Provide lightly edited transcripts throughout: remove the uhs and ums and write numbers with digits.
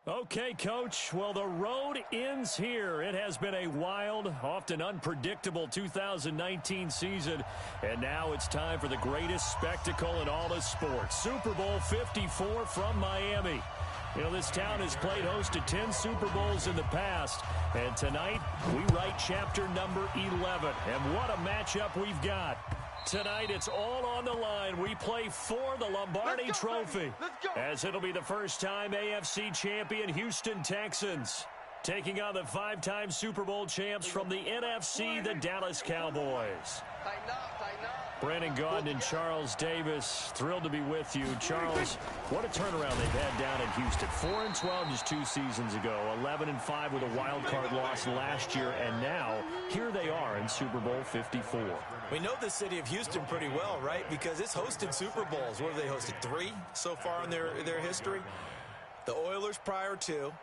Okay, Coach. Well, the road ends here. It has been a wild, often unpredictable 2019 season. And now it's time for the greatest spectacle in all of sports. Super Bowl 54 from Miami. You know, this town has played host to 10 Super Bowls in the past. And tonight, we write chapter number 11. And what a matchup we've got. Tonight, it's all on the line. We play for the Lombardi Trophy, as it'll be the first time AFC champion Houston Texans taking on the 5-time Super Bowl champs from the NFC, the Dallas Cowboys. Brandon Gaudin and Charles Davis, thrilled to be with you. Charles, what a turnaround they've had down in Houston. 4-12 just 2 seasons ago, 11-5 with a wild card loss last year, and now here they are in Super Bowl 54. We know the city of Houston pretty well, right? Because it's hosted Super Bowls. What have they hosted? 3 so far in their history? The Oilers prior to.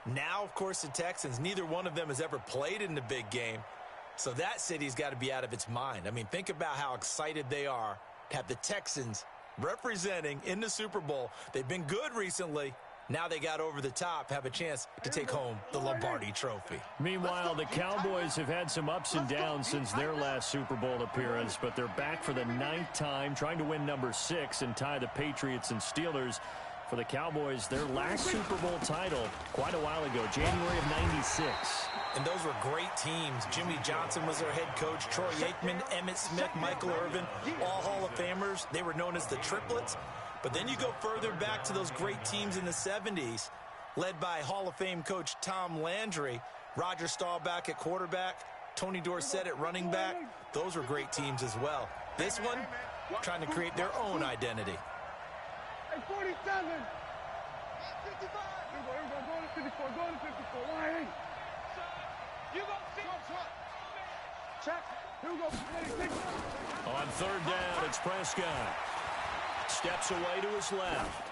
Now, of course, the Texans. Neither one of them has ever played in the big game. So that city's got to be out of its mind. I mean, think about how excited they are to have the Texans representing in the Super Bowl. They've been good recently. Now they got over the top, have a chance to take home the Lombardi Trophy. Meanwhile, the Cowboys have had some ups and downs since their last Super Bowl appearance, but they're back for the 9th time, trying to win number 6 and tie the Patriots and Steelers. For the Cowboys, their last Super Bowl title quite a while ago, January of '96. And those were great teams. Jimmy Johnson was their head coach. Troy Aikman, Emmitt Smith, Michael Irvin, all Hall of Famers. They were known as the Triplets. But then you go further back to those great teams in the 70s, led by Hall of Fame coach Tom Landry, Roger Staubach at quarterback, Tony Dorsett at running back. Those were great teams as well. This one, trying to create their own identity. 47. 55. Go to 54. Go to 54. Why? You go check. Here we go. 26. On 3rd down, it's Prescott. Steps away to his left.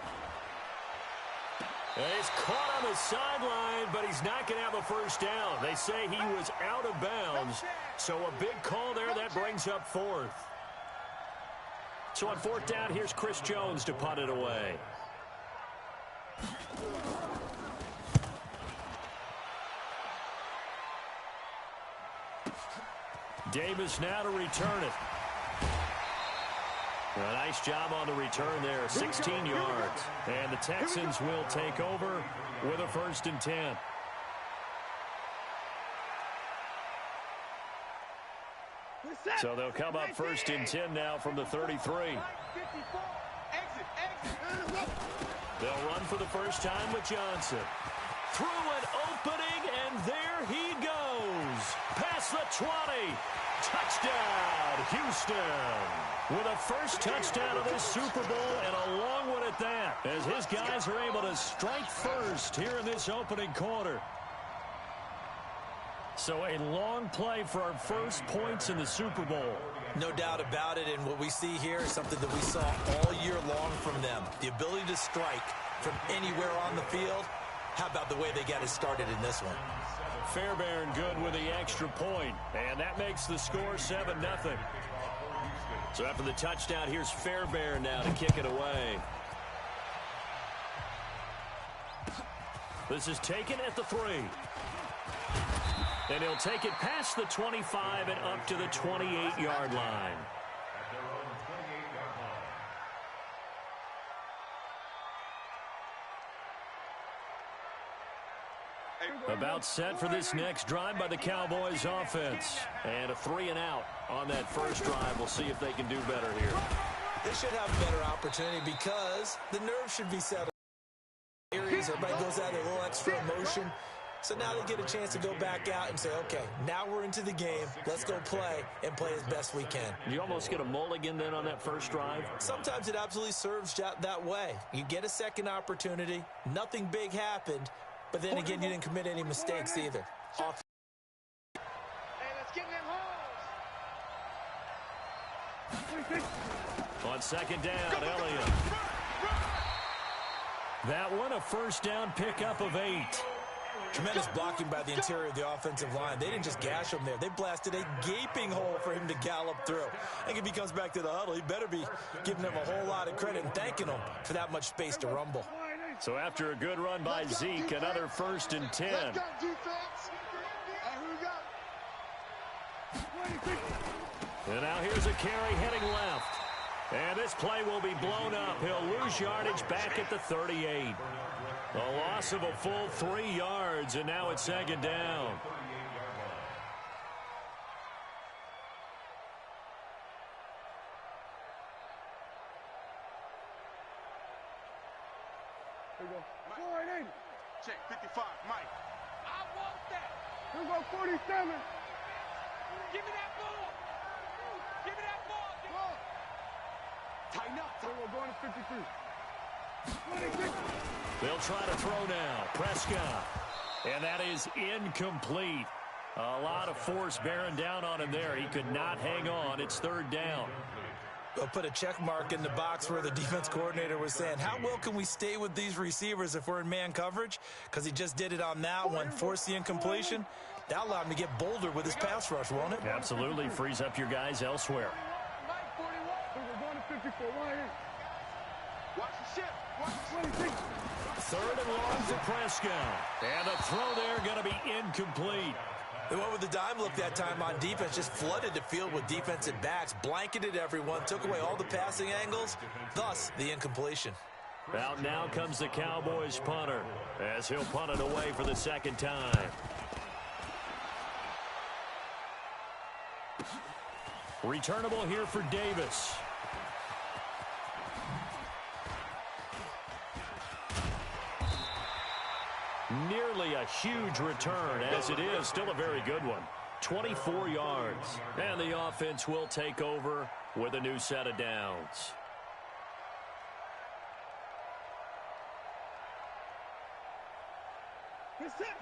And he's caught on the sideline, but he's not going to have a first down. They say he was out of bounds. So a big call there. That brings up 4th. So on 4th down, here's Chris Jones to punt it away. Davis now to return it. A nice job on the return there, 16 yards. And the Texans will take over with a 1st and 10. So they'll come up 1st and 10 now from the 33. They'll run for the first time with Johnson. Through an opening, and there he goes. Past the 20. Touchdown, Houston. With a first touchdown of this Super Bowl, and a long one at that, as his guys are able to strike first here in this opening quarter. So a long play for our first points in the Super Bowl. No doubt about it, and what we see here is something that we saw all year long from them. The ability to strike from anywhere on the field. How about the way they got it started in this one? Fairbairn good with the extra point, and that makes the score 7-0. So after the touchdown, here's Fairbairn now to kick it away. This is taken at the 3. And he'll take it past the 25 and up to the 28-yard line. About set for this next drive by the Cowboys offense. And a 3-and-out on that first drive. We'll see if they can do better here. They should have a better opportunity because the nerves should be settled. Everybody goes out there a little extra emotion. So now they get a chance to go back out and say, okay, now we're into the game. Let's go play and play as best we can. You almost get a mulligan then on that first drive? Sometimes it absolutely serves that way. You get a second opportunity. Nothing big happened. But then again, you didn't commit any mistakes either. Hey, let's get them holes. On 2nd down, Elliott. That one a first down pickup of 8. Tremendous blocking by the interior of the offensive line. They didn't just gash him there. They blasted a gaping hole for him to gallop through. I think if he comes back to the huddle, he better be giving them a whole lot of credit and thanking them for that much space to rumble. So after a good run by Zeke, another 1st and 10. Let's go, defense. And who we got? 26. And now here's a carry heading left. And this play will be blown up. He'll lose yardage back at the 38. A loss of a full 3 yards, and now it's 2nd down. Here we go. 480. Check 55, Mike. I want that. Here we go, 47. Give me that ball. Give me that ball. Tighten up. Here we go, going to 53. 26. They'll try to throw now. Prescott. And that is incomplete. A lot of force bearing down on him there. He could not hang on. It's 3rd down. We'll put a check mark in the box where the defense coordinator was saying, how well can we stay with these receivers if we're in man coverage? Because he just did it on that one, forced the incompletion. That allowed him to get bolder with his pass rush, won't it? Absolutely frees up your guys elsewhere. Mike, 41. We're going to 54. Watch the ship. Watch the 26. 3rd and long for Prescott. And the throw there going to be incomplete. They went with the dime look that time on defense, just flooded the field with defensive backs, blanketed everyone, took away all the passing angles, thus the incompletion. Out now comes the Cowboys punter as he'll punt it away for the 2nd time. Returnable here for Davis. Nearly a huge return, as it is still a very good one. 24 yards. And the offense will take over with a new set of downs.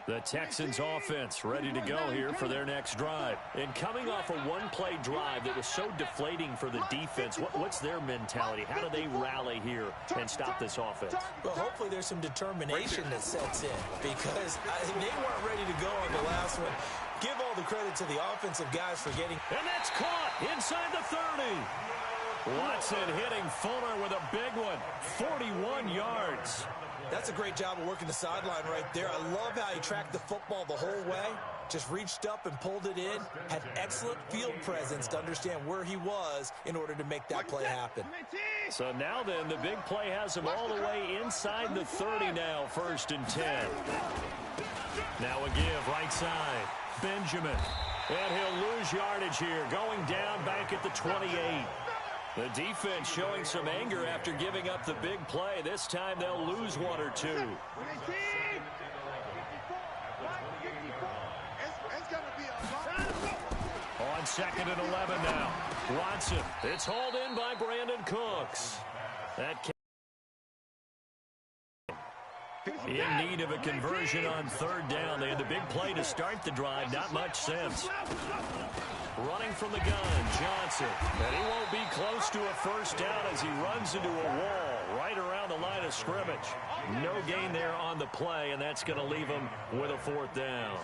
The Texans offense ready to go here for their next drive. And coming off a one-play drive that was so deflating for the defense, what's their mentality? How do they rally here and stop this offense? Well, hopefully there's some determination that sets in because they weren't ready to go on the last one. Give all the credit to the offensive guys for getting... And that's caught inside the 30. Watson hitting Fuller with a big one. 41 yards. That's a great job of working the sideline right there. I love how he tracked the football the whole way. Just reached up and pulled it in. Had excellent field presence to understand where he was in order to make that play happen. So now then, the big play has him all the way inside the 30 now, 1st and 10. Now a give right side. Benjamin. And he'll lose yardage here, going down back at the 28. The defense showing some anger after giving up the big play. This time they'll lose 1 or 2. On 2nd and 11 now. Watson. It's hauled in by Brandon Cooks. That in need of a conversion on 3rd down. They had the big play to start the drive. Not much sense. Running from the gun, Johnson. And he won't be close to a 1st down as he runs into a wall right around the line of scrimmage. No gain there on the play, and that's going to leave him with a 4th down.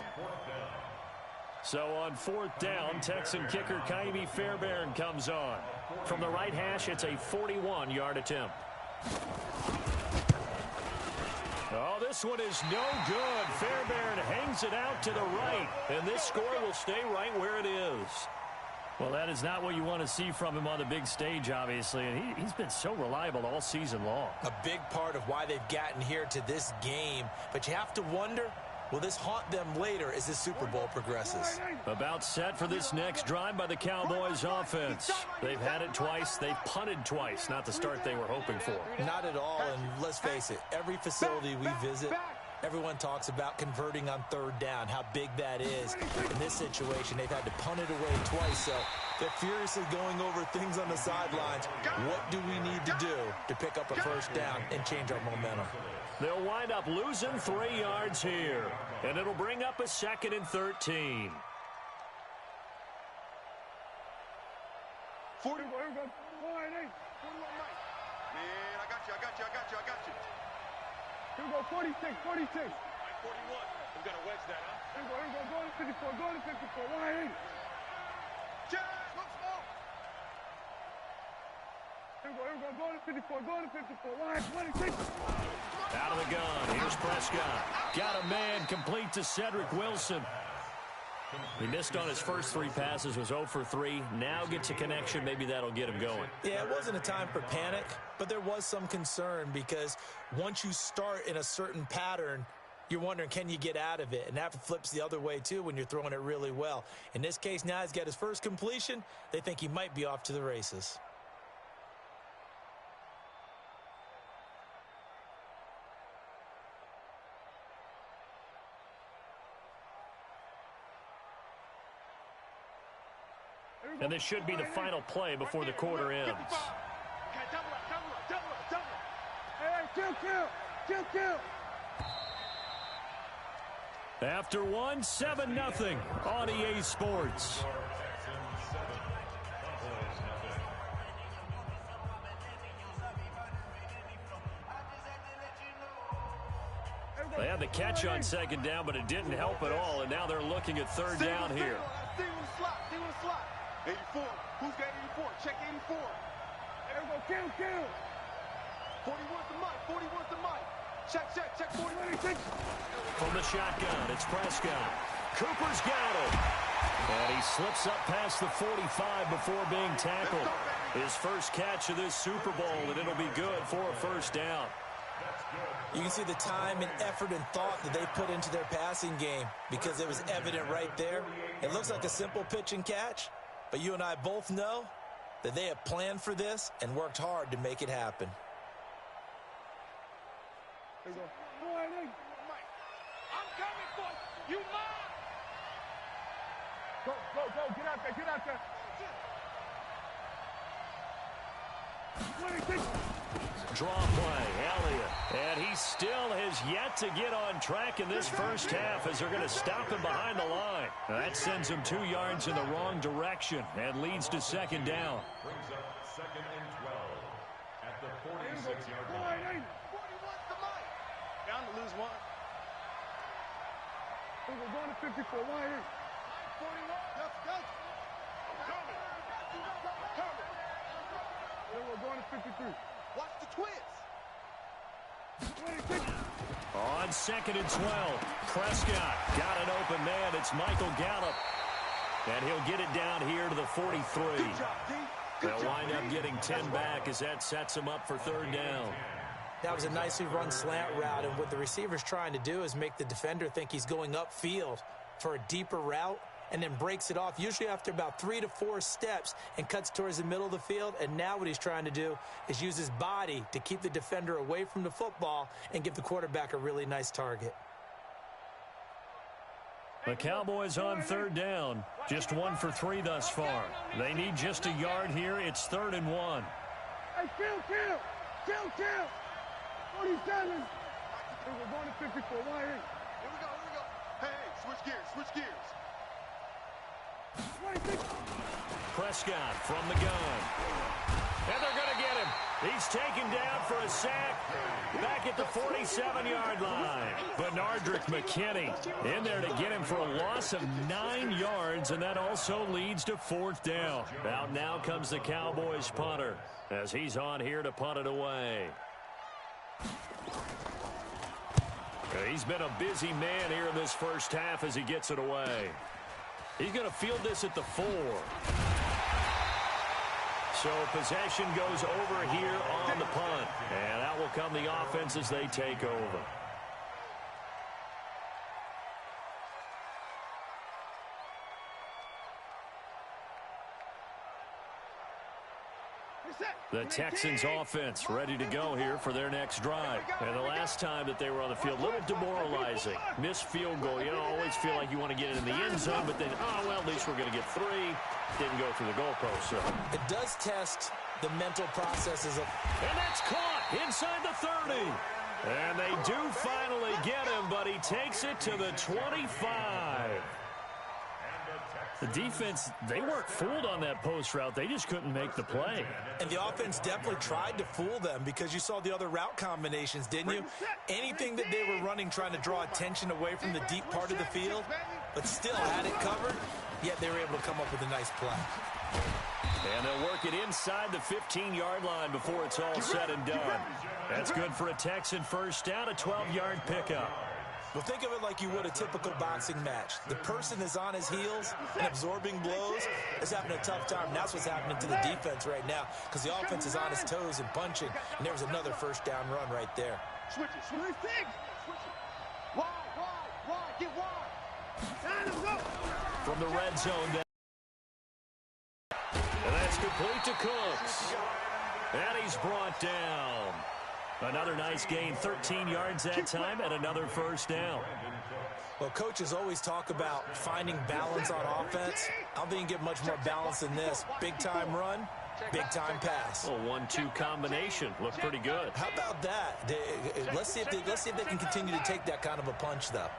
So on 4th down, Texan kicker Ka'imi Fairbairn comes on. From the right hash, it's a 41-yard attempt. Oh, this one is no good. Fairbairn hangs it out to the right, and this score will stay right where it is. Well, that is not what you want to see from him on the big stage, obviously, and he's been so reliable all season long. A big part of why they've gotten here to this game, but you have to wonder, will this haunt them later as this Super Bowl progresses? About set for this next drive by the Cowboys offense. They've had it twice. They've punted twice. Not the start they were hoping for. Not at all, and let's face it, every facility we visit, everyone talks about converting on 3rd down, how big that is. In this situation, they've had to punt it away twice, so they're furiously going over things on the sidelines. What do we need to do to pick up a 1st down and change our momentum? They'll wind up losing 3 yards here, and it'll bring up a 2nd and 13. 40. 41, Mike. Man, I got you. Here we go, 46. 41. I'm going to wedge that, huh? Here we go, go to 54, go to 54. 180. Just look small. Here we go. Go to 54. Go to 54. Line 26. Out of the gun. Here's Prescott. Got a man complete to Cedric Wilson. He missed on his first 3 passes, was 0 for 3. Now gets a connection. Maybe that'll get him going. Yeah, it wasn't a time for panic, but there was some concern because once you start in a certain pattern, you're wondering, can you get out of it? And that flips the other way, too, when you're throwing it really well. In this case, now he's got his first completion. They think he might be off to the races. And this should be the final play before the quarter ends. Okay, double up. Hey, kill. After one, 7-0 on EA Sports. They had the catch on second down, but it didn't help at all, and now they're looking at third down here. Stay with the slot. 84. Who's got 84? Check 84. There we go. Kill. 41's the mic. Check 46. From the shotgun, it's Prescott. Cooper's got him. And he slips up past the 45 before being tackled. His first catch of this Super Bowl, and it'll be good for a first down. You can see the time and effort and thought that they put into their passing game because it was evident right there. It looks like a simple pitch and catch, but you and I both know that they have planned for this and worked hard to make it happen. Here we go. I'm coming for you. You mine. Go. Get out there. 26. Draw play, Elliott. And he still has yet to get on track in this first half as they're going to stop him behind the line. That sends him 2 yards in the wrong direction and leads to second down. Brings up 2nd and 12 at the 46-yard line. 41's the mic. Down to lose one. We're going to 54. Line 41. Let's go. Coming. Then we're going to 53. Watch the twins. 26. On 2nd and 12, Prescott got an open man. It's Michael Gallup. And he'll get it down here to the 43. Good job, D. They'll wind up getting 10 back as that sets them up for third down. That was a nicely run slant route, and what the receiver's trying to do is make the defender think he's going upfield for a deeper route and then breaks it off, usually after about 3 to 4 steps, and cuts towards the middle of the field. And now what he's trying to do is use his body to keep the defender away from the football and give the quarterback a really nice target. The Cowboys on third down, just 1 for 3 thus far. They need just a yard here. It's 3rd and 1. Hey, kill. 47. Hey, we're going to 54. Line 8. Here we go. Hey, switch gears. 26. Prescott from the gun. And they're going to get him. He's taken down for a sack back at the 47-yard line. Benardrick McKinney in there to get him for a loss of 9 yards, and that also leads to 4th down. Out now comes the Cowboys punter as he's on here to punt it away. He's been a busy man here in this first half as he gets it away. He's going to field this at the 4. So possession goes over here on the punt. And out will come the offense as they take over. The Texans offense ready to go here for their next drive. And the last time that they were on the field, a little demoralizing. Missed field goal. You know, always feel like you want to get it in the end zone, but then, oh, well, at least we're going to get 3. Didn't go through the goalpost. So It does test the mental processes of... And that's caught inside the 30. And they do finally get him, but he takes it to the 25. The defense, they weren't fooled on that post route. They just couldn't make the play. And the offense definitely tried to fool them because you saw the other route combinations, didn't you? Anything that they were running trying to draw attention away from the deep part of the field, but still had it covered, yet they were able to come up with a nice play. And they'll work it inside the 15-yard line before it's all said and done. That's good for a Texan first down, a 12-yard pickup. Well, think of it like you would a typical boxing match. The person is on his heels and absorbing blows is having a tough time. And that's what's happening to the defense right now because the offense is on his toes and punching. And there was another first down run right there. Switch it. Switch it. Wide. Get wide. From the red zone. And that's complete to Cooks. And he's brought down. Another nice gain, 13 yards that time, and another first down. Well, coaches always talk about finding balance on offense. I don't think you can get much more balance than this. Big-time run, big-time pass. A 1-2 combination. Looked pretty good. How about that? Let's see if they can continue to take that kind of a punch, though.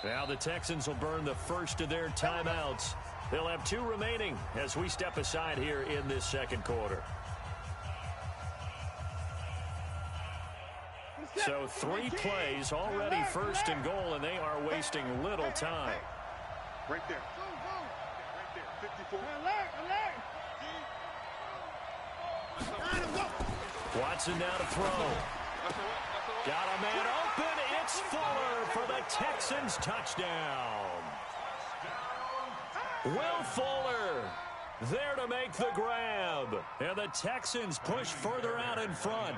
Now the Texans will burn the first of their timeouts. They'll have 2 remaining as we step aside here in this second quarter. So 3 plays, already first and goal, and they are wasting little time. Right there. Right there. 54. Watson now to throw. Got a man open. It's Fuller for the Texans touchdown. Will Fuller there to make the grab. And the Texans push further out in front.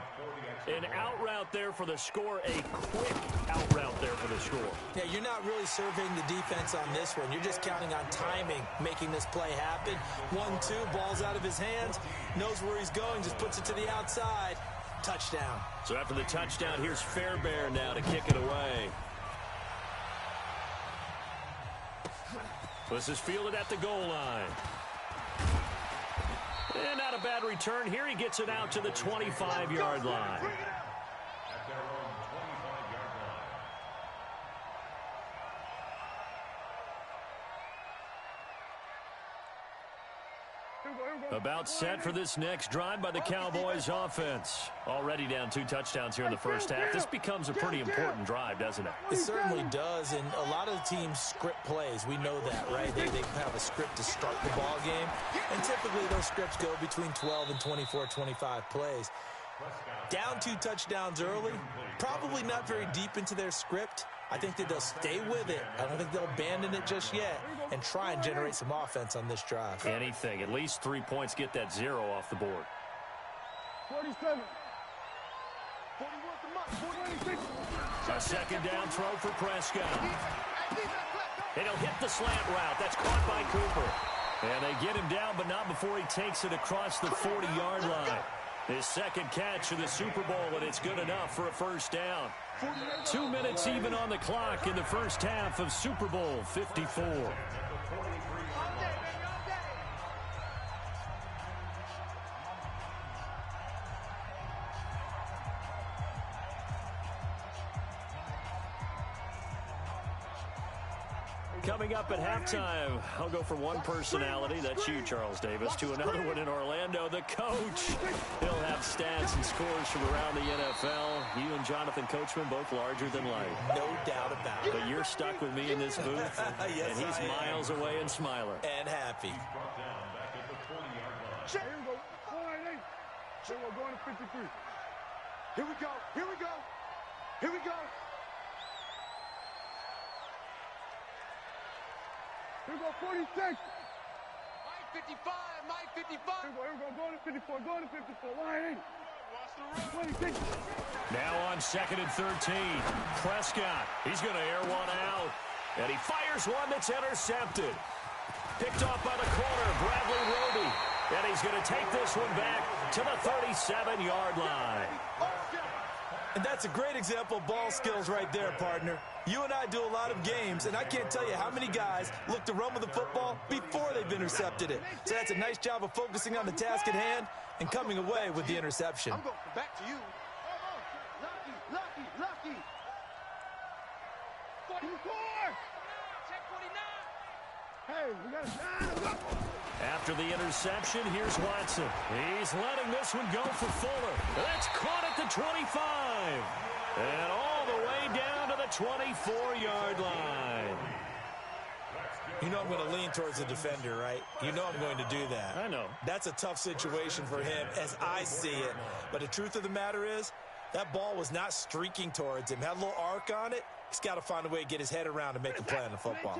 An out route there for the score. A quick out route there for the score. Yeah, you're not really surveying the defense on this one. You're just counting on timing, making this play happen. 1-2, ball's out of his hands. Knows where he's going, just puts it to the outside. Touchdown. So after the touchdown, here's Fairbairn now to kick it away. This is fielded at the goal line. And not a bad return here. He gets it out to the 25-yard line. At their own 25-yard line. About set for this next drive by the Cowboys offense. Already down 2 touchdowns here in the first half. This becomes a pretty important drive, doesn't it? It certainly does, and a lot of the teams script plays. We know that, right? They have a script to start the ball game, and typically those scripts go between 12 and 24, 25 plays. Down 2 touchdowns early, probably not very deep into their script. I think that they'll stay with it. I don't think they'll abandon it just yet and try and generate some offense on this drive. Anything. At least 3 points get that 0 off the board. 47. A second down throw for Prescott. And he'll hit the slant route. That's caught by Cooper. And they get him down, but not before he takes it across the 40-yard line. His second catch of the Super Bowl, and it's good enough for a first down. 2 minutes even on the clock in the first half of Super Bowl 54. Coming up at halftime, I'll go from one personality, that's you, Charles Davis, to another one in Orlando, the coach. He'll have stats and scores from around the NFL. You and Jonathan Coachman, both larger than life. No doubt about it. But you're stuck with me in this booth, Yes, and he's miles away and smiling. And happy. Brought down back at the 40-yard line. Here we go. 498. Here we're going to 53. Here we go. Here we go. Here we go. Here we go, 46. Mike 55, Mike 55. Here we go, going to 54, going to 54. Line 26. Now on 2nd and 13, Prescott, he's going to air one out, and he fires one that's intercepted. Picked off by the corner, Bradley Roby, and he's going to take this one back to the 37-yard line. And that's a great example of ball skills right there, partner. You and I do a lot of games, and I can't tell you how many guys look to run with the football before they've intercepted it. So that's a nice job of focusing on the task at hand and coming away with the interception. I'm going back to you. Lucky. 44. Check 49. Hey, we got a shot. After the interception, here's Watson. He's letting this one go for Fuller. That's caught at the 25. And all the way down to the 24-yard line. You know I'm going to lean towards the defender, right? You know I'm going to do that. I know. That's a tough situation for him as I see it. But the truth of the matter is, that ball was not streaking towards him. Had a little arc on it. He's got to find a way to get his head around to make a play on the football.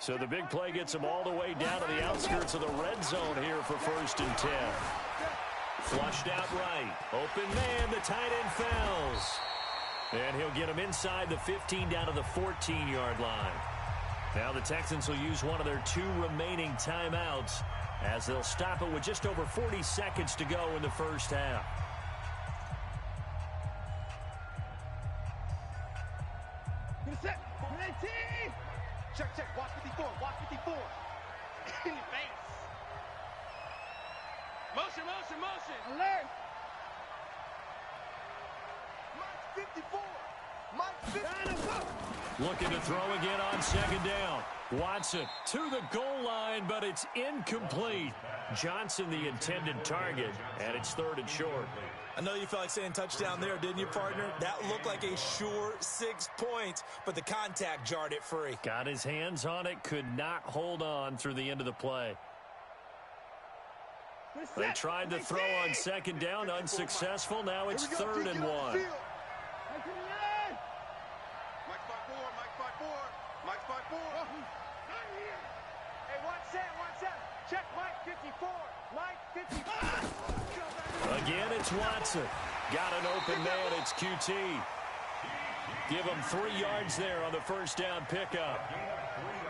So the big play gets him all the way down to the outskirts of the red zone here for 1st and 10. Flushed out right. Open man, the tight end fells. And he'll get him inside the 15 down to the 14-yard line. Now the Texans will use one of their 2 remaining timeouts as they'll stop it with just over 40 seconds to go in the first half. Check, check. Watch 54. Watch 54. In your face. Motion, motion, motion. Alert! Mike 54. Mike 54. Looking to throw again on 2nd down. Watson to the goal line, but it's incomplete. Johnson the intended target, and it's 3rd and short. I know you felt like saying touchdown there, didn't you, partner? That looked like a sure 6 points, but the contact jarred it free. Got his hands on it, could not hold on through the end of the play. They tried to throw on 2nd down, unsuccessful. Now it's 3rd and 1. Mike 54. Mike 54. Mike 54. Hey, 1-7. Check Mike 54. Mike 54. Again, it's Watson. Got an open man. It's QT. Give him 3 yards there on the 1st down pickup.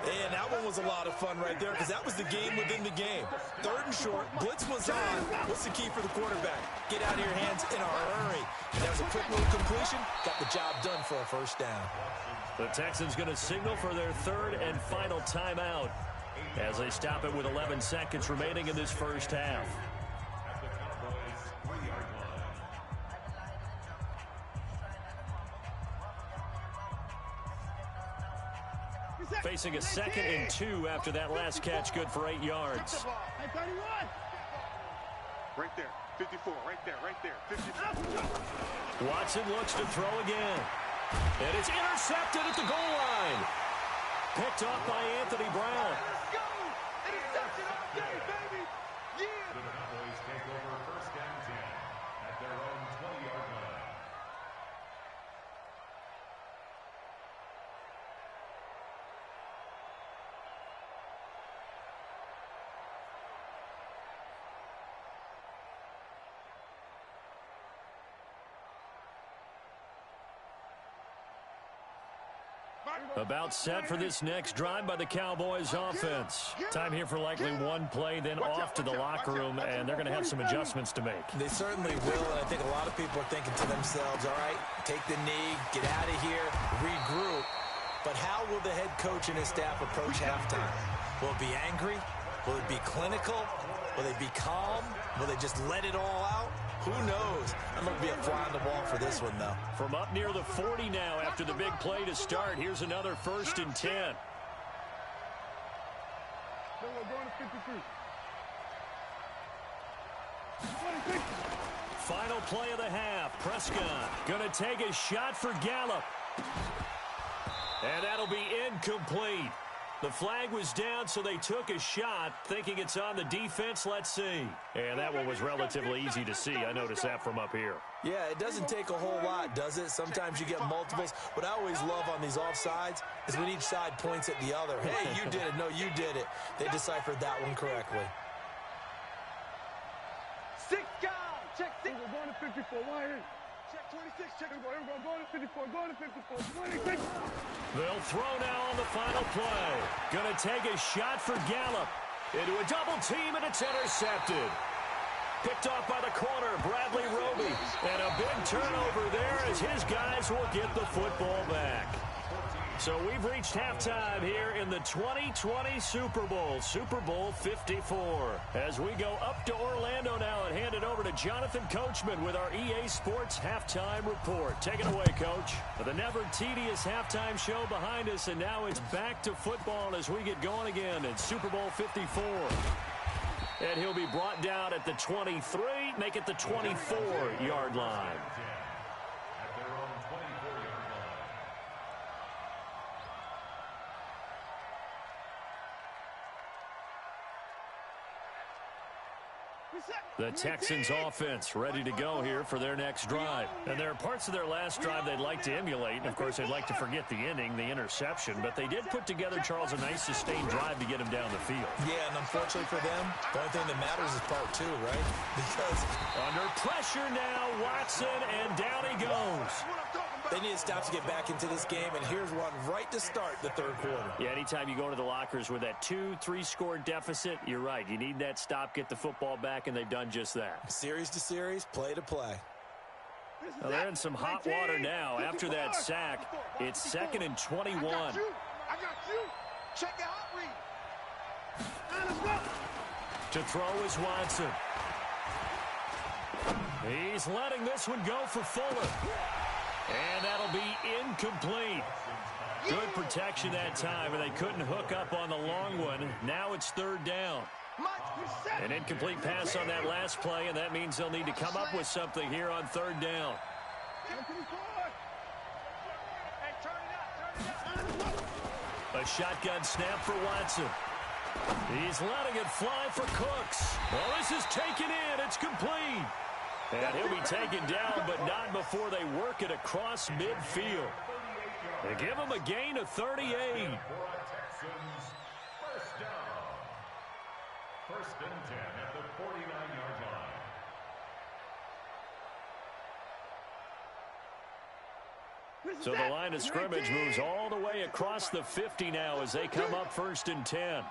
And that one was a lot of fun right there because that was the game within the game. 3rd and short. Blitz was on. What's the key for the quarterback? Get out of your hands in a hurry. And that was a quick little completion. Got the job done for a 1st down. The Texans going to signal for their 3rd and final timeout as they stop it with 11 seconds remaining in this first half. Facing a 2nd and 2 after that last catch, good for 8 yards. Right there, 54, right there, 54. Watson looks to throw again. And it's intercepted at the goal line. Picked off by Anthony Brown. Let's go! Interception all day, baby! Yeah! The Cowboys take over 1st and 10 at their own 20-yard line. About set for this next drive by the Cowboys offense. Time here for likely one play, then off to the locker room, and they're going to have some adjustments to make. They certainly will, and I think a lot of people are thinking to themselves, all right, take the knee, get out of here, regroup. But how will the head coach and his staff approach halftime? Will it be angry? Will it be clinical? Will they be calm? Will they just let it all out? Who knows? I'm going to be a fly on the wall for this one, though. From up near the 40 now after the big play to start. Here's another 1st and 10. No, we're going to 53. Final play of the half. Prescott going to take a shot for Gallup. And that'll be incomplete. The flag was down, so they took a shot, thinking it's on the defense. Let's see. And that one was relatively easy to see. I noticed that from up here. Yeah, it doesn't take a whole lot, does it? Sometimes you get multiples. What I always love on these offsides is when each side points at the other. Hey, you did it. No, you did it. They deciphered that one correctly. 6 guys. Check 6. We're going to 54. Why in? Check 26. Check. Here we go. Going to 54. Going to 54. 26. They'll throw now on the final play. Going to take a shot for Gallup. Into a double team, and it's intercepted. Picked off by the corner, Bradley Roby. And a big turnover there as his guys will get the football back. So we've reached halftime here in the 2020 Super Bowl, Super Bowl 54. As we go up to Orlando now and hand it over to Jonathan Coachman with our EA Sports Halftime Report. Take it away, Coach. The never tedious halftime show behind us, and now it's back to football as we get going again in Super Bowl 54. And he'll be brought down at the 23, make it the 24-yard line. The Texans offense ready to go here for their next drive. And there are parts of their last drive they'd like to emulate. And, of course, they'd like to forget the ending, the interception. But they did put together, Charles, a nice sustained drive to get him down the field. Yeah, and unfortunately for them, the only thing that matters is part two, right? Because under pressure now, Watson, and down he goes. They need to stop to get back into this game, and here's one right to start the third quarter. Yeah, anytime you go to the lockers with that 2-3 score deficit, you're right. You need that stop, get the football back, and they've done just that. Series to series, play to play. Well, they're in some hot water now. After that sack, it's 2nd and 21. I got you. Check the hot read. To throw is Watson. He's letting this one go for Fuller. And that'll be incomplete. Good protection that time, and they couldn't hook up on the long one. Now it's 3rd down. An incomplete pass on that last play, and that means they'll need to come up with something here on 3rd down. A shotgun snap for Watson. He's letting it fly for Cooks. Well, this is taken in. It's complete. And he'll be taken down, but not before they work it across midfield. They give him a gain of 38. Texans, first down. 1st and 10 at the 49-yard line. So the line of scrimmage moves all the way across the 50 now as they come up 1st and 10.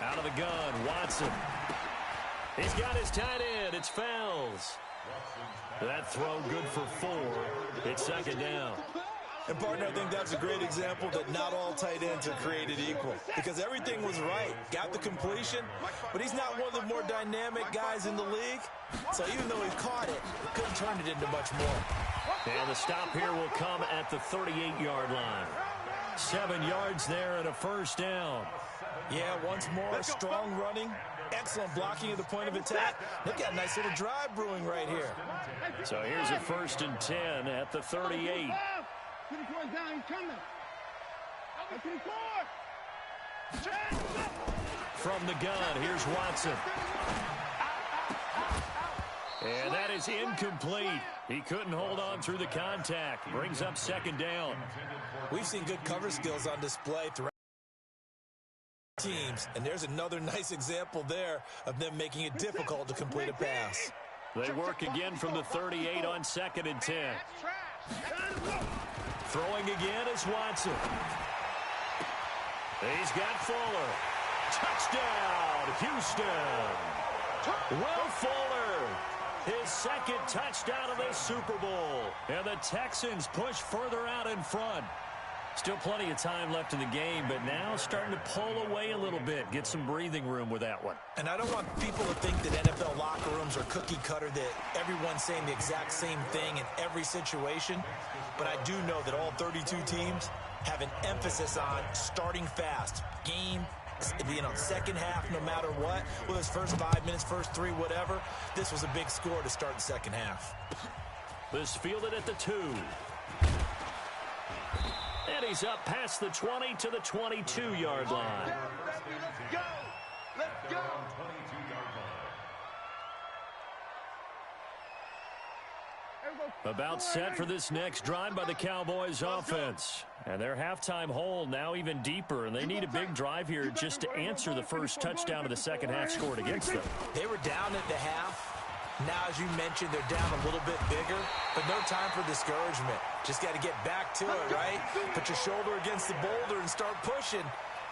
Out of the gun, Watson. He's got his tight end. It's Fells. That throw good for 4. It's 2nd down. And, partner, I think that's a great example that not all tight ends are created equal. Because everything was right. Got the completion, but he's not one of the more dynamic guys in the league. So even though he caught it, couldn't turn it into much more. And the stop here will come at the 38-yard line. 7 yards there and a 1st down. Yeah, once more, strong running, excellent blocking at the point of attack. They've got a nice little drive brewing right here. So here's a 1st and 10 at the 38. From the gun, here's Watson. And that is incomplete. He couldn't hold on through the contact. Brings up 2nd down. We've seen good cover skills on display throughout teams, and there's another nice example there of them making it difficult to complete a pass. They work again from the 38 on 2nd and 10. Throwing again is Watson. He's got Fuller. Touchdown, Houston. Will Fuller, his 2nd touchdown of this Super Bowl. And the Texans push further out in front. Still plenty of time left in the game, but now starting to pull away a little bit. Get some breathing room with that one. And I don't want people to think that NFL locker rooms are cookie cutter, that everyone's saying the exact same thing in every situation. But I do know that all 32 teams have an emphasis on starting fast. Game, second half, no matter what. Whether it's first 5 minutes, first 3, whatever. This was a big score to start the second half. This fielded at the 2. And he's up past the 20 to the 22-yard line. Let's go! Let's go! About set for this next drive by the Cowboys offense. And their halftime hole now even deeper, and they need a big drive here just to answer the first touchdown of the second half scored against them. They were down at the half. Now, as you mentioned, they're down a little bit bigger, but no time for discouragement. Just got to get back to it, right? Put your shoulder against the boulder and start pushing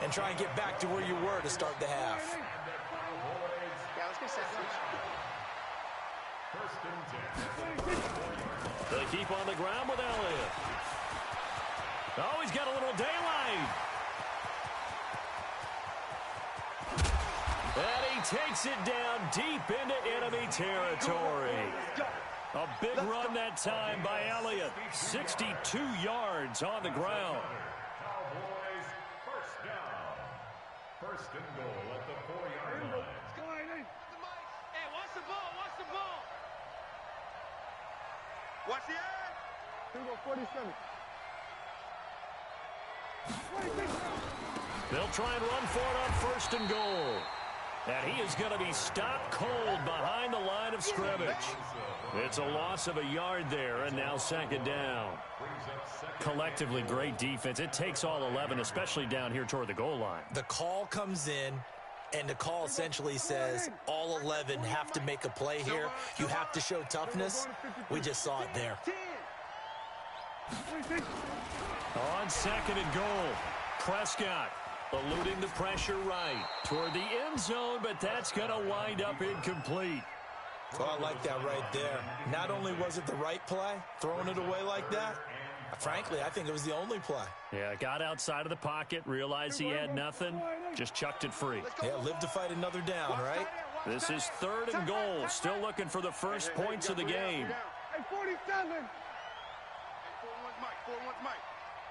and try and get back to where you were to start the half. They keep on the ground with Elliott. Oh, he's got a little daylight. And he takes it down deep into enemy territory. A big run that time by Elliott. 62 yards on the ground. Cowboys, first down. 1st and goal at the 4-yard line. Let's go, Aiden. Hey, watch the ball, watch the ball. Watch the end. Here we go, 47. 46. They'll try and run for it on 1st and goal. And he is going to be stopped cold behind the line of scrimmage. It's a loss of a yard there, and now 2nd down. Collectively, great defense. It takes all 11, especially down here toward the goal line. The call comes in, and the call essentially says all 11 have to make a play here. You have to show toughness. We just saw it there. On 2nd and goal, Prescott eluding the pressure right toward the end zone, but that's going to wind up incomplete. Well, I like that right there. Not only was it the right play, throwing it away like that, frankly, I think it was the only play. Yeah, got outside of the pocket, realized he had nothing, just chucked it free. Yeah, live to fight another down, right? This is 3rd and goal, still looking for the first points of the game. Hey, 47. Hey, 4-1 Mike.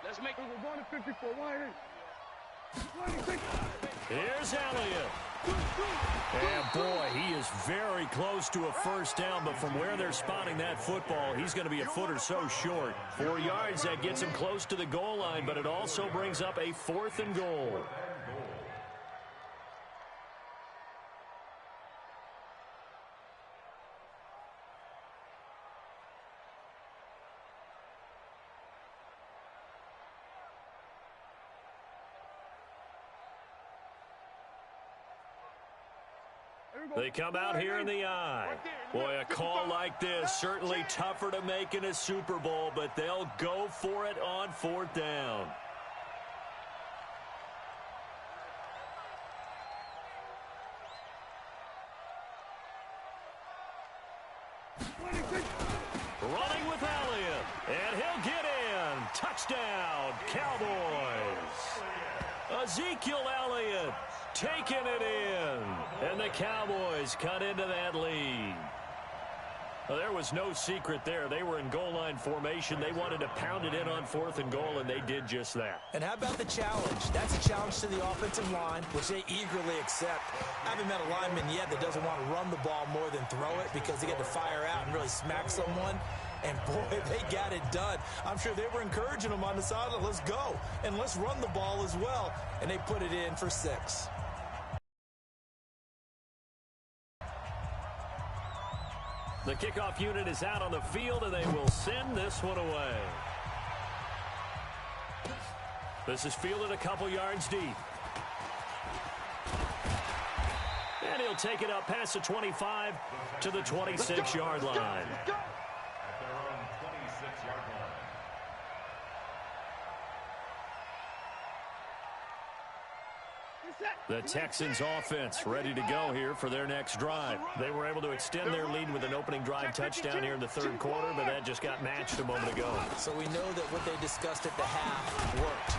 Let's make it. We're going to 54. Wide in. 26. Here's Elliott. And boy, he is very close to a first down, but from where they're spotting that football, he's going to be a foot or so short. 4 yards, that gets him close to the goal line, but it also brings up a 4th and goal. They come out here in the eye. Boy, a call like this, certainly tougher to make in a Super Bowl, but they'll go for it on 4th down. Running with Elliott, and he'll get in. Touchdown, Cowboys. Ezekiel Elliott taking it in, and the Cowboys cut into that lead. Well, there was no secret there. They were in goal line formation. They wanted to pound it in on 4th and goal, and they did just that. And how about the challenge? That's a challenge to the offensive line, which they eagerly accept. I haven't met a lineman yet that doesn't want to run the ball more than throw it because they get to fire out and really smack someone. And, boy, they got it done. I'm sure they were encouraging them on the sideline. Let's go, and let's run the ball as well. And they put it in for 6. The kickoff unit is out on the field, and they will send this one away. This is fielded a couple yards deep. And he'll take it up past the 25 to the 26-yard line. The Texans offense ready to go here for their next drive. They were able to extend their lead with an opening drive touchdown here in the 3rd quarter, but that just got matched a moment ago. So we know that what they discussed at the half worked.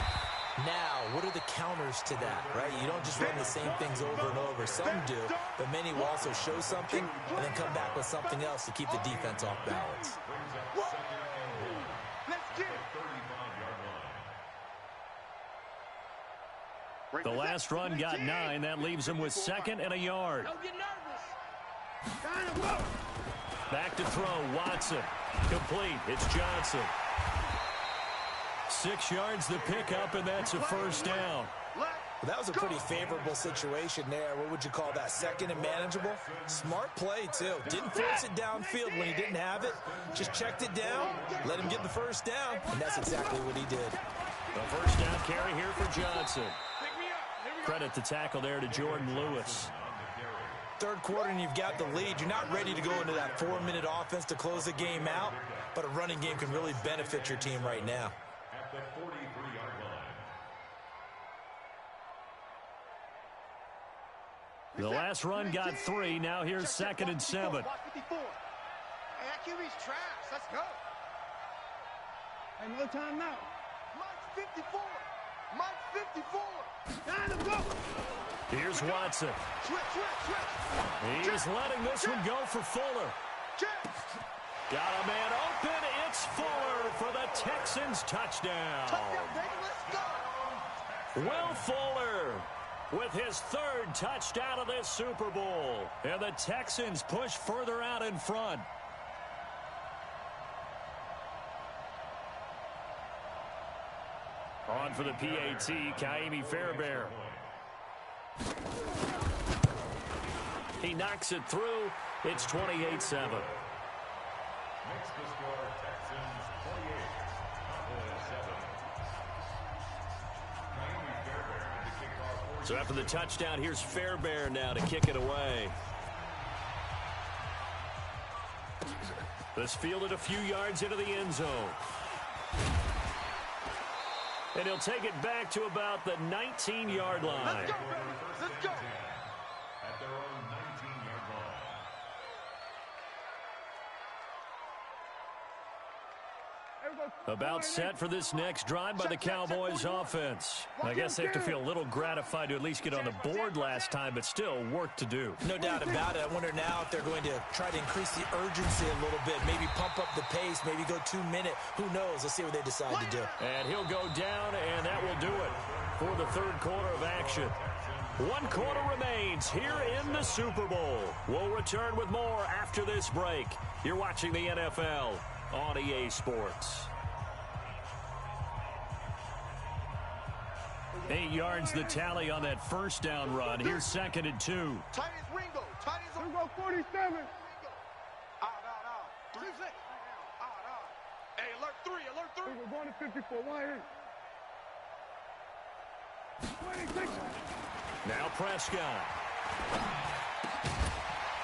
Now, what are the counters to that, right? You don't just run the same things over and over. Some do, but many will also show something and then come back with something else to keep the defense off balance. The last run got 9. That leaves him with 2nd and a yard. Don't get nervous. Back to throw, Watson. Complete. It's Johnson. 6 yards the pickup, and that's a first down. Well, that was a pretty favorable situation there. What would you call that? 2nd and manageable? Smart play, too. Didn't force it downfield when he didn't have it. Just checked it down, let him get the first down, and that's exactly what he did. The first down carry here for Johnson. Credit the tackle there to Jordan Lewis. 3rd quarter and you've got the lead. You're not ready to go into that 4-minute offense to close the game out, but a running game can really benefit your team right now. At the 43-yard line. The last run got 3. Now here's 2nd and 7. Hey, that QB's trash. Let's go. Hey, no timeout. Mike's 54. Mike's 54. Time to go. Here's Watson. He's letting this one go for Fuller. Got a man open. It's Fuller for the Texans touchdown. Will Fuller with his 3rd touchdown of this Super Bowl. And the Texans push further out in front. On for the PAT, Ka'imi Fairbairn. He knocks it through. It's 28-7. Makes the score Texans 28, Cowboys 7. So after the touchdown, here's Fairbairn now to kick it away. This fielded a few yards into the end zone. And he'll take it back to about the 19-yard line. Let's go, baby. Let's go. At their own 19-yard line. About set for this next drive by the Cowboys offense. I guess they have to feel a little gratified to at least get on the board last time, but still work to do. No doubt about it. I wonder now if they're going to try to increase the urgency a little bit, maybe pump up the pace, maybe go 2 minute. Who knows? Let's see what they decide to do. And he'll go down, and that will do it for the third quarter of action. 1 quarter remains here in the Super Bowl. We'll return with more after this break. You're watching the NFL on EA Sports. 8 yards the tally on that first down run. Here's 2nd and 2. Tight as Ringo. Tight as Ringo 47. Out. 3 6. Out. Hey, alert 3. Ringo going to 54. Why 26. Now Prescott.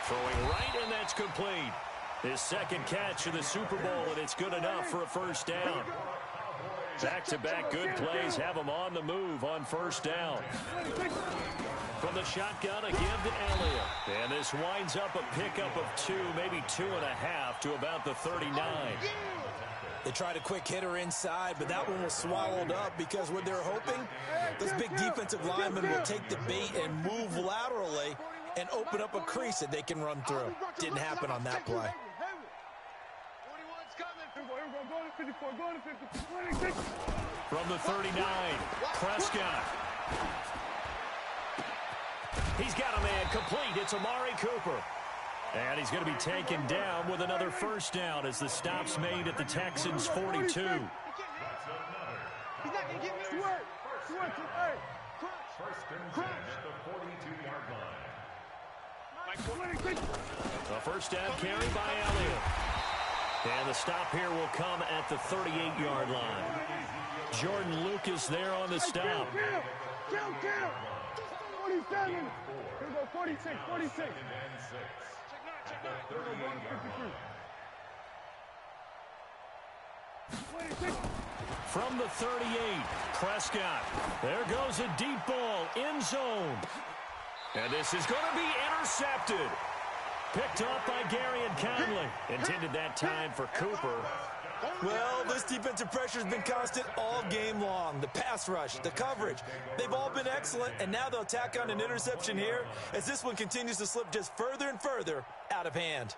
Throwing right, and that's complete. His 2nd catch of the Super Bowl, and it's good enough for a first down. Back-to-back good plays have him on the move on first down. From the shotgun, a give to Elliott. And this winds up a pickup of 2, maybe 2.5 to about the 39. They tried a quick hitter inside, but that one was swallowed up because what they're hoping, those big defensive linemen will take the bait and move laterally and open up a crease that they can run through. Didn't happen on that play. From the 39, Prescott. He's got a man complete. It's Amari Cooper. And he's going to be taken down with another first down as the stop's made at the Texans' 42. He's not going to get me. First and 10 at the 42-yard line. A first down carry by Elliott. And the stop here will come at the 38-yard line. Jordan Lucas there on the stop. Kill. 47. Here we go, 46. From the 38, Prescott. There goes a deep ball, end zone. And this is going to be intercepted. Picked off by Garyon Conley. Intended that time for Cooper. Well, this defensive pressure has been constant all game long. The pass rush, the coverage, they've all been excellent, and now they'll tack on an interception here as this one continues to slip just further and further out of hand.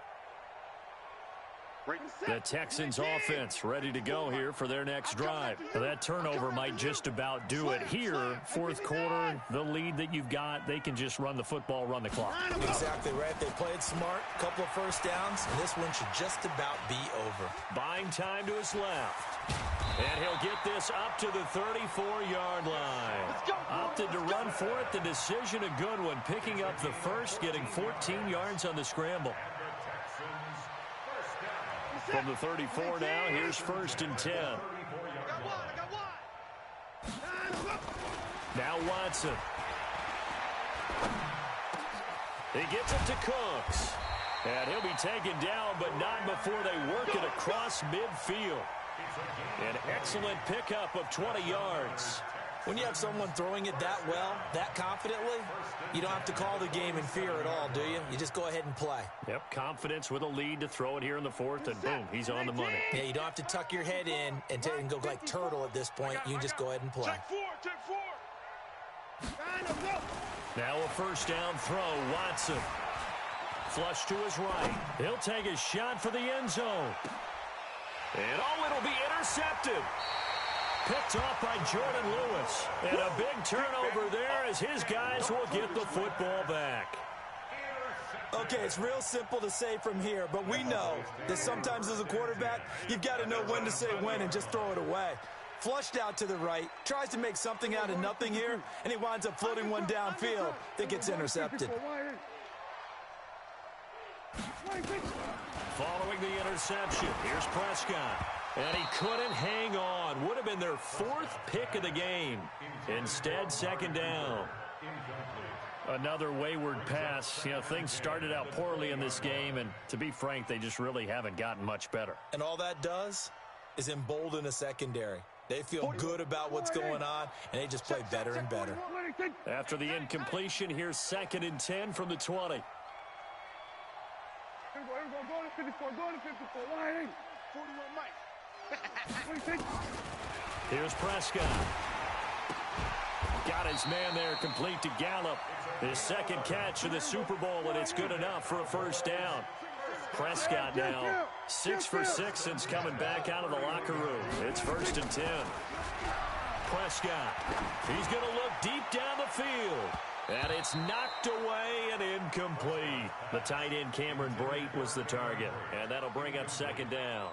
The Texans offense ready to go here for their next drive. That turnover might just about do it here. Fourth quarter, the lead that you've got, they can just run the football, run the clock. Exactly right. They played smart, a couple of first downs, and this one should just about be over. Buying time to his left. And he'll get this up to the 34-yard line. Opted to run for it. The decision a good one. Picking up the first, getting 14 yards on the scramble. From the 34 now, here's 1st and 10. Now Watson. He gets it to Cooks. And he'll be taken down, but not before they work it across midfield. An excellent pickup of 20 yards. When you have someone throwing it that well, that confidently, you don't have to call the game in fear at all, do you? You just go ahead and play. Yep, confidence with a lead to throw it here in the fourth, and boom, he's on the money. Yeah, you don't have to tuck your head in and go like turtle at this point. You can just go ahead and play. Check four. Now a first down throw, Watson. Flush to his right. He'll take a shot for the end zone. And it'll be intercepted. Picked off by Jordan Lewis. And a big turnover there as his guys will get the football back. Okay, it's real simple to say from here, but we know that sometimes as a quarterback, you've got to know when to say when and just throw it away. Flushed out to the right. Tries to make something out of nothing here, and he winds up floating one downfield that gets intercepted. Following the interception, here's Prescott. And he couldn't hang on. Would have been their 4th pick of the game. Instead, second down. Another wayward pass. You know, things started out poorly in this game, and to be frank, they just really haven't gotten much better. And all that does is embolden a secondary. They feel good about what's going on, and they just play better and better. After the incompletion, here's 2nd and 10 from the 20. Go to 54, go to 54. Why ain't? 41 Mike. Here's Prescott. Got his man there, complete to Gallup. His 2nd catch of the Super Bowl, and it's good enough for a first down. Prescott now 6 for 6 since coming back out of the locker room. It's 1st and 10. Prescott, he's going to look deep down the field. And it's knocked away and incomplete. The tight end Cameron Brate was the target. And that'll bring up 2nd down.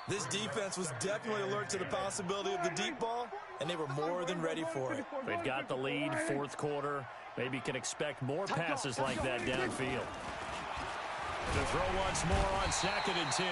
This defense was definitely alert to the possibility of the deep ball, and they were more than ready for it. They've got the lead, 4th quarter. Maybe can expect more passes like that downfield. To throw once more on 2nd and 10.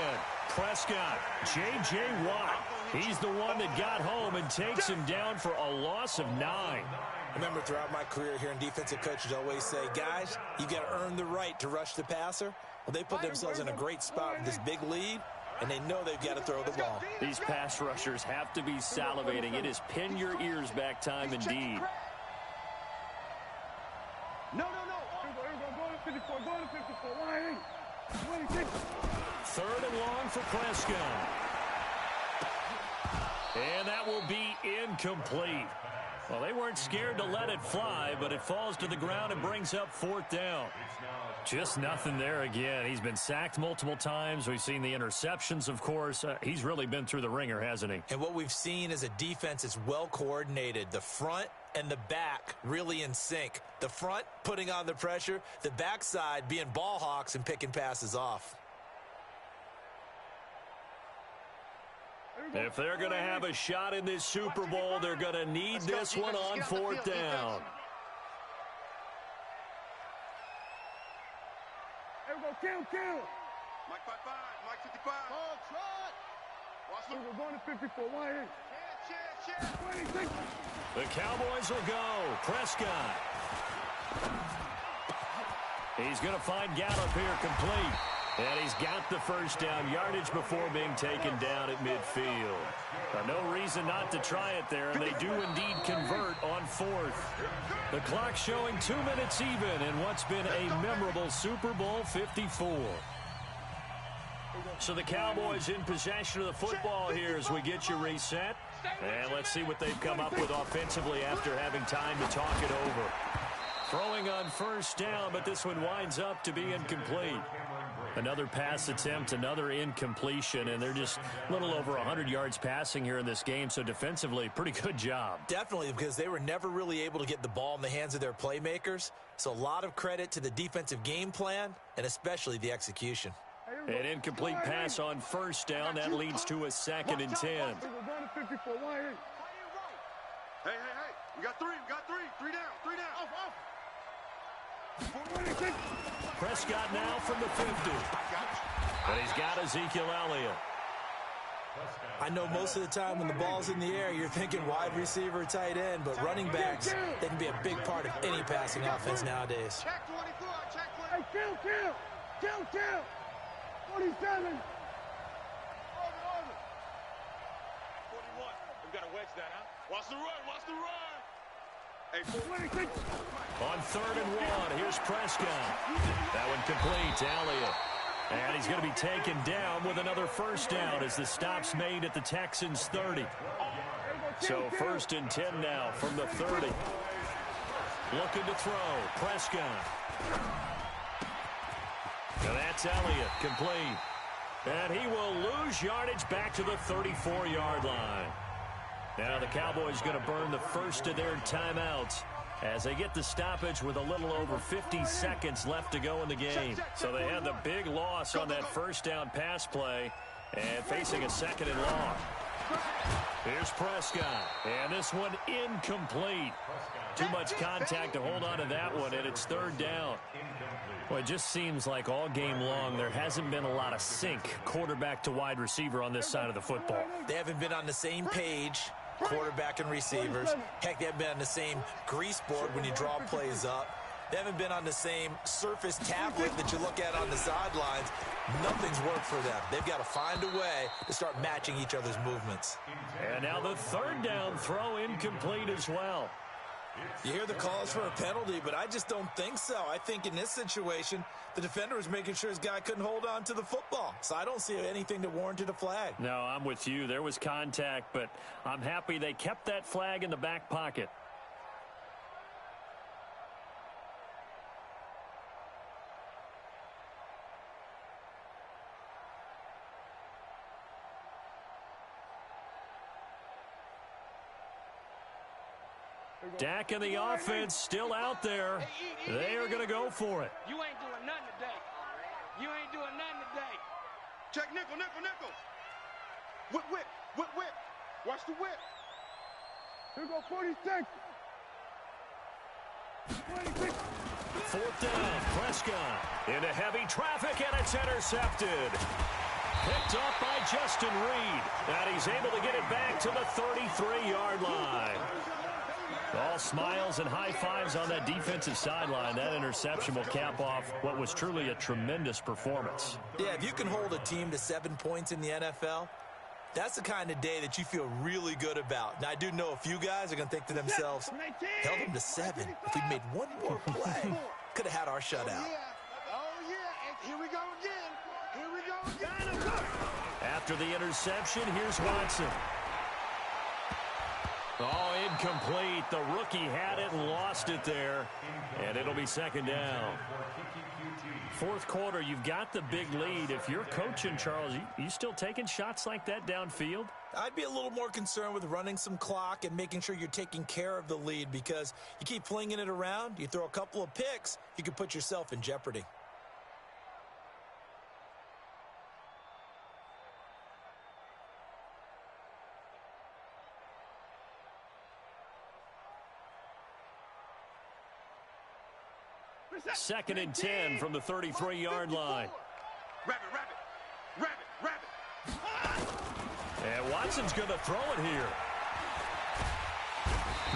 Prescott, J.J. Watt. He's the one that got home and takes him down for a loss of 9. I remember throughout my career hearing defensive coaches always say, guys, you got to earn the right to rush the passer. Well, they put themselves in a great spot with this big lead, and they know they've got to throw the ball. These pass rushers have to be salivating. It is pin your ears back time indeed. No. Go to 54, go to 54. Why ain't? 3rd and long for Prescott. And that will be incomplete. Well, they weren't scared to let it fly, but it falls to the ground and brings up 4th down. Just nothing there again. He's been sacked multiple times. We've seen the interceptions, of course. He's really been through the ringer, hasn't he? And what we've seen is a defense that's well coordinated. The front and the back really in sync. The front putting on the pressure, the backside being ball hawks and picking passes off. If they're going to have a shot in this Super Bowl, they're going to need this one on 4th down. There we go, kill. Mike 55, Mike 55. Oh, trot. Watch We're going to 54. Why ain't? Chance. 26. The Cowboys will go. Prescott. He's going to find Gallup here complete. And he's got the first down yardage before being taken down at midfield. No reason not to try it there, and they do indeed convert on 4th. The clock showing 2 minutes even in what's been a memorable Super Bowl 54. So the Cowboys in possession of the football here as we get you reset. And let's see what they've come up with offensively after having time to talk it over. Throwing on first down, but this one winds up to be incomplete. Another pass attempt, another incompletion, and they're just a little over 100 yards passing here in this game, so defensively, pretty good job. Definitely, because they were never really able to get the ball in the hands of their playmakers, so a lot of credit to the defensive game plan and especially the execution. An incomplete pass on first down, that leads to a 2nd and 10. We're going to 54. Why ain't? Hey. We got three. Three down. Off. Prescott now from the 50. And he's got Ezekiel Elliott. I know most of the time when the ball's in the air, you're thinking wide receiver, tight end, but running backs, they can be a big part of any passing offense nowadays. Check 24. Check 20. Hey, kill. 47. Over. 41. We got to wedge that, huh? Watch the run. Hey, 26. On 3rd and 1, here's Prescott. That one complete to Elliott. And he's going to be taken down with another first down as the stop's made at the Texans' 30. So 1st and 10 now from the 30. Looking to throw. Prescott. And that's Elliott complete. And he will lose yardage back to the 34-yard line. Now the Cowboys going to burn the first of their timeouts as they get the stoppage with a little over 50 seconds left to go in the game. So they had the big loss on that first down pass play and facing a 2nd and long. Here's Prescott, and this one incomplete. Too much contact to hold on to that one, and it's third down. Well, it just seems like all game long there hasn't been a lot of sync quarterback to wide receiver on this side of the football. They haven't been on the same page, quarterback and receivers. Heck, they haven't been on the same grease board when you draw plays up. They haven't been on the same surface tablet that you look at on the sidelines. Nothing's worked for them. They've got to find a way to start matching each other's movements. And now the third down throw incomplete as well. You hear the calls for a penalty, but I just don't think so. I think in this situation, the defender was making sure his guy couldn't hold on to the football. So I don't see anything that warranted a flag. No, I'm with you. There was contact, but I'm happy they kept that flag in the back pocket. Dak and the offense still out there. They are going to go for it. You ain't doing nothing today. You ain't doing nothing today. Check nickel, nickel, nickel. Whip, whip, whip, whip. Watch the whip. Here we go, 46. 26. Fourth down, Prescott into heavy traffic, and it's intercepted. Picked up by Justin Reed, and he's able to get it back to the 33-yard line. All smiles and high fives on that defensive sideline. That interception will cap off what was truly a tremendous performance. Yeah, if you can hold a team to 7 points in the NFL, that's the kind of day that you feel really good about. Now, I do know a few guys are going to think to themselves, held them to 7. If we'd made one more play, could have had our shutout. Oh, yeah. And here we go again. Here we go again. After the interception, here's Watson. Oh, incomplete. The rookie had it and lost it there. And it'll be second down. Fourth quarter, you've got the big lead. If you're coaching, Charles, you still taking shots like that downfield? I'd be a little more concerned with running some clock and making sure you're taking care of the lead, because you keep flinging it around, you throw a couple of picks, you can put yourself in jeopardy. Second and 10 from the 33-yard line. Rabbit, rabbit, rabbit, rabbit. And Watson's going to throw it here.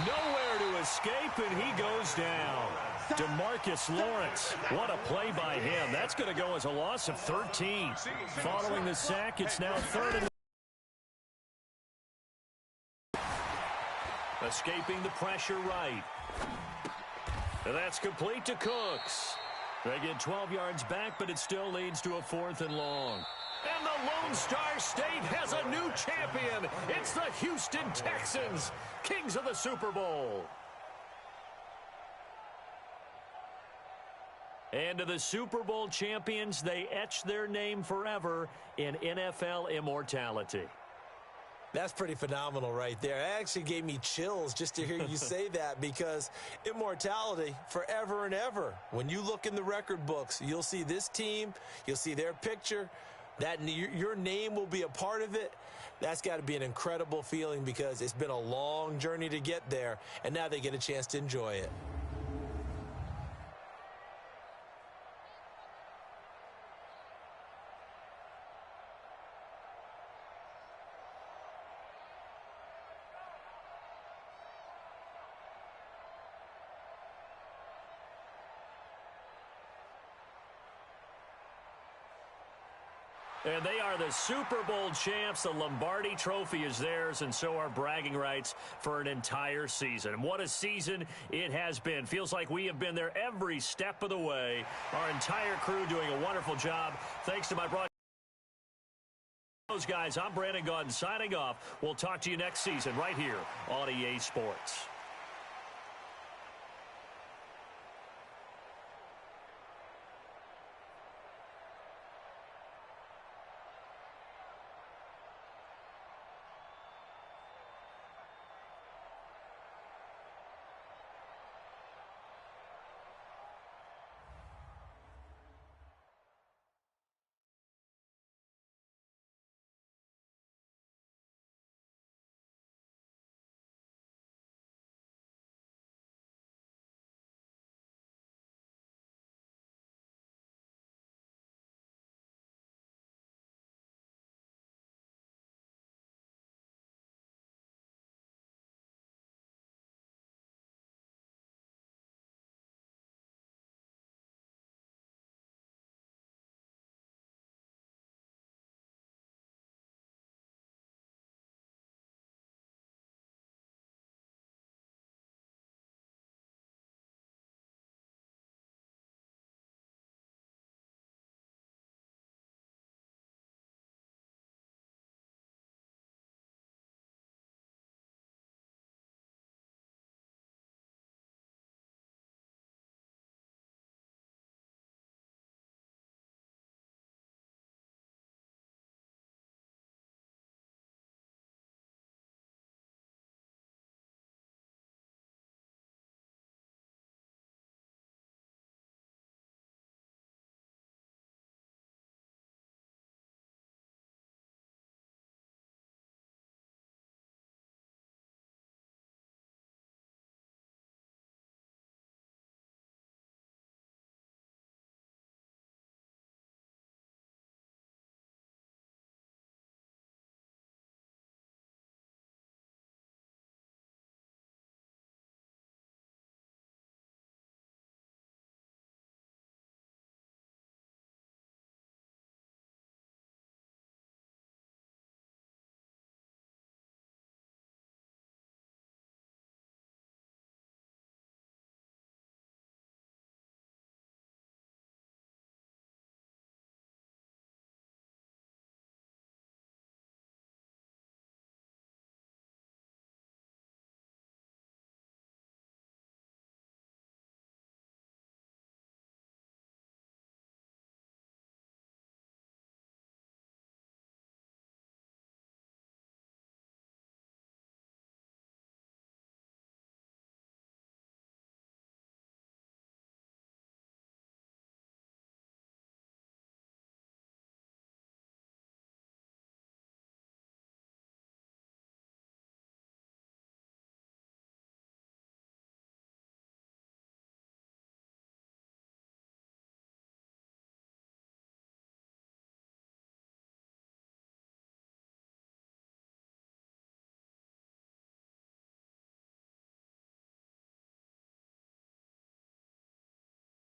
Nowhere to escape, and he goes down. DeMarcus Lawrence. What a play by him. That's going to go as a loss of 13. Following the sack, it's now third and escaping the pressure right. And that's complete to Cooks. They get 12 yards back, but it still leads to a 4th and long. And the Lone Star State has a new champion. It's the Houston Texans, kings of the Super Bowl. And to the Super Bowl champions, they etch their name forever in NFL immortality. That's pretty phenomenal right there. It actually gave me chills just to hear you say that, because immortality forever and ever. When you look in the record books, you'll see this team, you'll see their picture, that your name will be a part of it. That's got to be an incredible feeling, because it's been a long journey to get there, and now they get a chance to enjoy it. And they are the Super Bowl champs. The Lombardi Trophy is theirs, and so are bragging rights for an entire season. What a season it has been. Feels like we have been there every step of the way. Our entire crew doing a wonderful job. Thanks to my broadcast. Those guys, I'm Brandon Gaudin signing off. We'll talk to you next season right here on EA Sports.